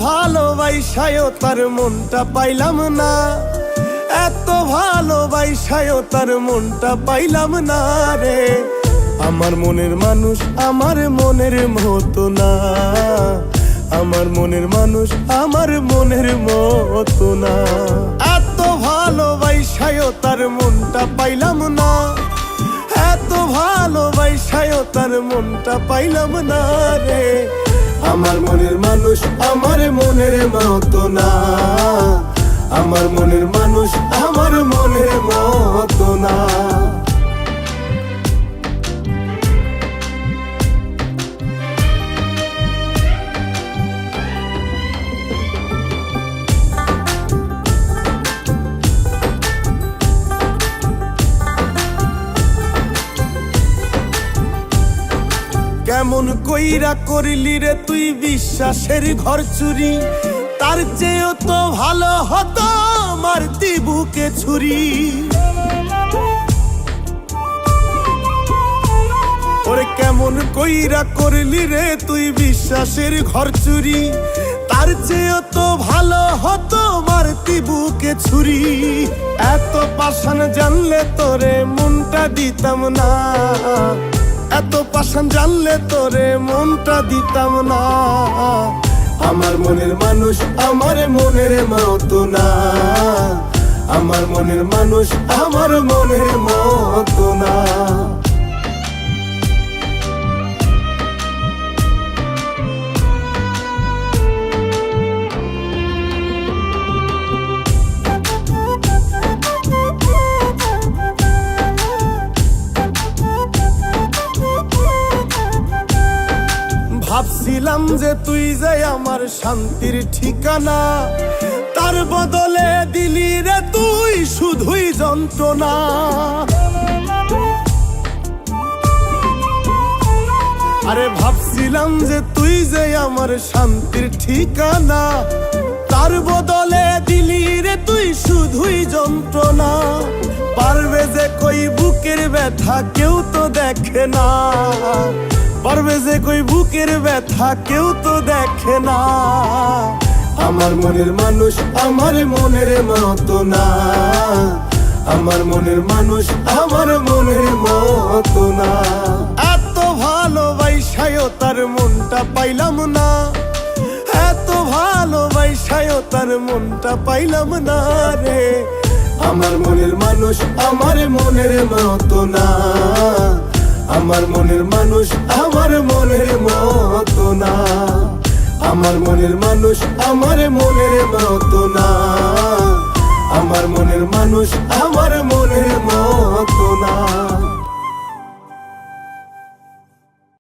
ভালোবাসায়ও তার মনটা পাইলাম না, এত ভালোবাসায়ও তার মনটা পাইলাম না রে। আমার মনের মানুষ আমার মনের মতো না, আমার মনের মানুষ আমার মনের মতো না। এত ভালোবাসায়ও তার মনটা পাইলাম না, এত ভালোবাসায়ও তার মনটা পাইলাম না রে। আমার মনের মানুষ আমার মনের মতো না, আমার মনের মানুষ আমার মনের মতো না। কেমন কইরা করলি রে তুই বিশ্বাসের ঘর চুরি, তার চেয়েও তো ভালো হতো মারতি বুকে ছুরি। ওরে কেমন কইরা করলি রে তুই বিশ্বাসের ঘর চুরি, তার চেয়েও তো ভালো হতো মারতি বুকে ছুরি। এত পাষাণ জানলে তোরে মনটা দিতাম না, এত পাষাণ জানলে তোরে মনটা দিতাম না। আমার মনের মানুষ আমার মনের মতো না, আমার মনের মানুষ আমার মনের মতো না। ভাবছিলাম যে তুই যাই আমার শান্তির ঠিকানা, তার বদলে দিলি রে তুই শুধুই যন্ত্রণা। আরে ভাবছিলাম যে তুই যাই আমার শান্তির ঠিকানা, তার বদলে দিলি রে তুই শুধুই যন্ত্রণা। পারবে যে কই বুকের ব্যথা কেউ তো দেখে না, পারবে যে কই বুকের ব্যথা কেউ তো দেখে না। আমার মনের মানুষ আমার মনের মতো না, আমার মনের মানুষ আমার মনের মতো না। এত ভালোবাসায়ও তার মনটা পাইলাম না, এত ভালোবাসায়ও তার মনটা পাইলাম না রে। আমার মনের মানুষ আমার মনের মতো না, আমার মনের মানুষ আমার মনের মতো না। আমার মনের মানুষ আমার মনের মতো না, আমার মনের মানুষ আমার মনের মতো না।